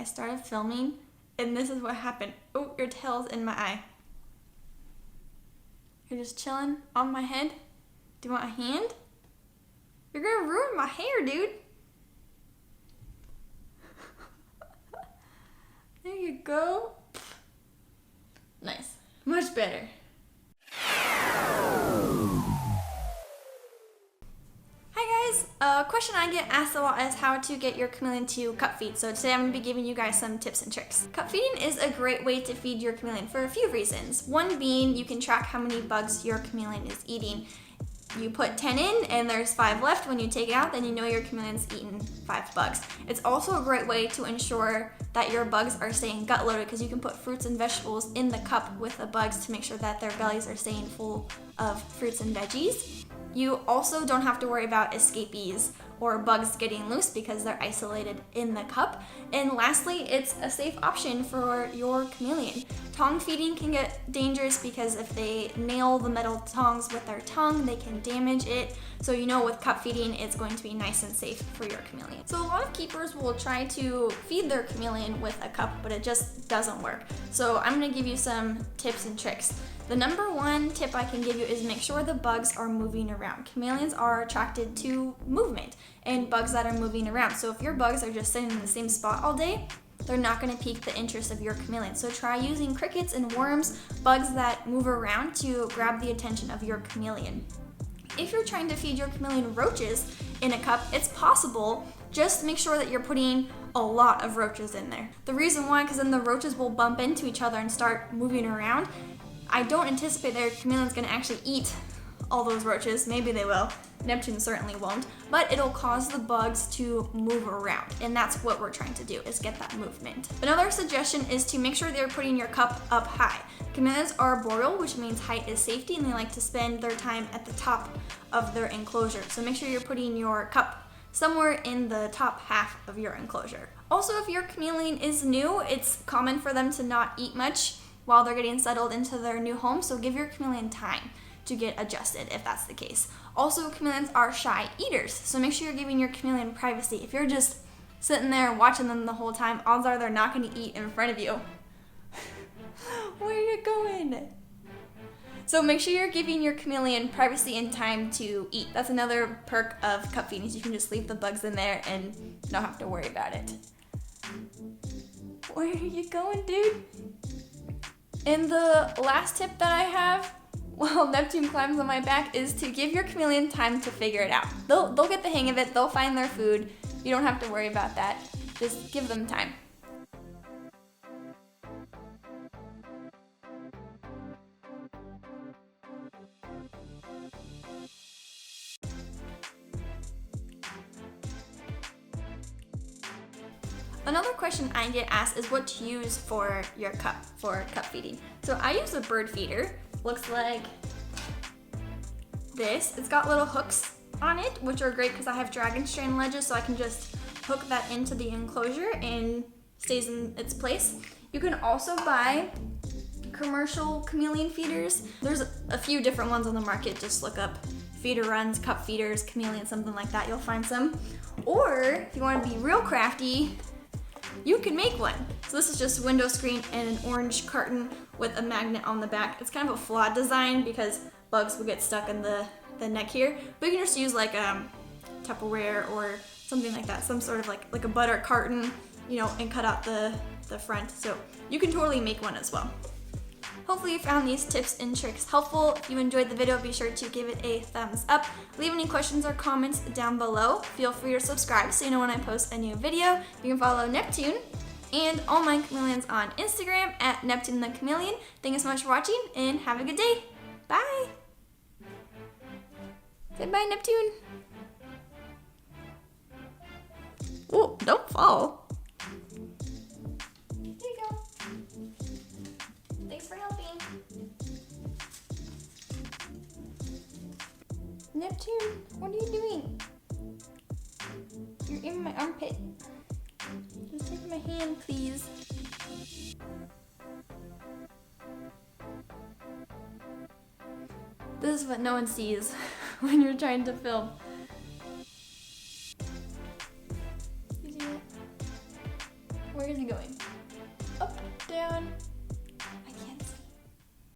I started filming and this is what happened. Oh, your tail's in my eye. You're just chilling on my head. Do you want a hand? You're gonna ruin my hair, dude. There you go. Nice. Much better. A question I get asked a lot is how to get your chameleon to cup feed. So today I'm going to be giving you guys some tips and tricks. Cup feeding is a great way to feed your chameleon for a few reasons. One being you can track how many bugs your chameleon is eating. You put 10 in and there's 5 left. When you take it out, then you know your chameleon's eaten 5 bugs. It's also a great way to ensure that your bugs are staying gut loaded because you can put fruits and vegetables in the cup with the bugs to make sure that their bellies are staying full of fruits and veggies. You also don't have to worry about escapees or bugs getting loose because they're isolated in the cup. And lastly, it's a safe option for your chameleon. Tong feeding can get dangerous because if they nail the metal tongs with their tongue, they can damage it. So you know with cup feeding, it's going to be nice and safe for your chameleon. So a lot of keepers will try to feed their chameleon with a cup, but it just doesn't work. So I'm gonna give you some tips and tricks. The number one tip I can give you is make sure the bugs are moving around. Chameleons are attracted to movement and bugs that are moving around. So if your bugs are just sitting in the same spot all day, they're not going to pique the interest of your chameleon. So try using crickets and worms, bugs that move around, to grab the attention of your chameleon. If you're trying to feed your chameleon roaches in a cup, it's possible. Just make sure that you're putting a lot of roaches in there. The reason why, because then the roaches will bump into each other and start moving around. I don't anticipate that your chameleon's going to actually eat all those roaches. Maybe they will. Neptune certainly won't. But it'll cause the bugs to move around. And that's what we're trying to do, is get that movement. Another suggestion is to make sure they're putting your cup up high. Chameleons are arboreal, which means height is safety, and they like to spend their time at the top of their enclosure. So make sure you're putting your cup somewhere in the top half of your enclosure. Also, if your chameleon is new, it's common for them to not eat much while they're getting settled into their new home, so give your chameleon time to get adjusted if that's the case. Also, chameleons are shy eaters, so make sure you're giving your chameleon privacy. If you're just sitting there watching them the whole time, odds are they're not going to eat in front of you. Where are you going? So make sure you're giving your chameleon privacy and time to eat. That's another perk of cup feeding. You can just leave the bugs in there and not have to worry about it. Where are you going, dude? And the last tip that I have, while Neptune climbs on my back, is to give your chameleon time to figure it out. They'll get the hang of it. They'll find their food. You don't have to worry about that. Just give them time. Another question I get asked is what to use for your cup, for cup feeding. So I use a bird feeder. Looks like this. It's got little hooks on it, which are great because I have dragon strand ledges, so I can just hook that into the enclosure and stays in its place. You can also buy commercial chameleon feeders. There's a few different ones on the market. Just look up feeder runs, cup feeders, chameleon, something like that. You'll find some. Or if you want to be real crafty, you can make one. So this is just a window screen and an orange carton with a magnet on the back. It's kind of a flawed design because bugs will get stuck in the neck here. But you can just use like Tupperware or something like that, some sort of like a butter carton, you know, and cut out the front. So you can totally make one as well. Hopefully you found these tips and tricks helpful. If you enjoyed the video, be sure to give it a thumbs up. Leave any questions or comments down below. Feel free to subscribe so you know when I post a new video. You can follow Neptune and all my chameleons on Instagram at Neptune the Chameleon. Thank you so much for watching and have a good day. Bye. Say bye, Neptune. Oh, don't fall. Here you go. Thanks for helping. Neptune, what are you doing? You're in my armpit. Just take my hand, please. This is what no one sees when you're trying to film. You see it? Where is he going?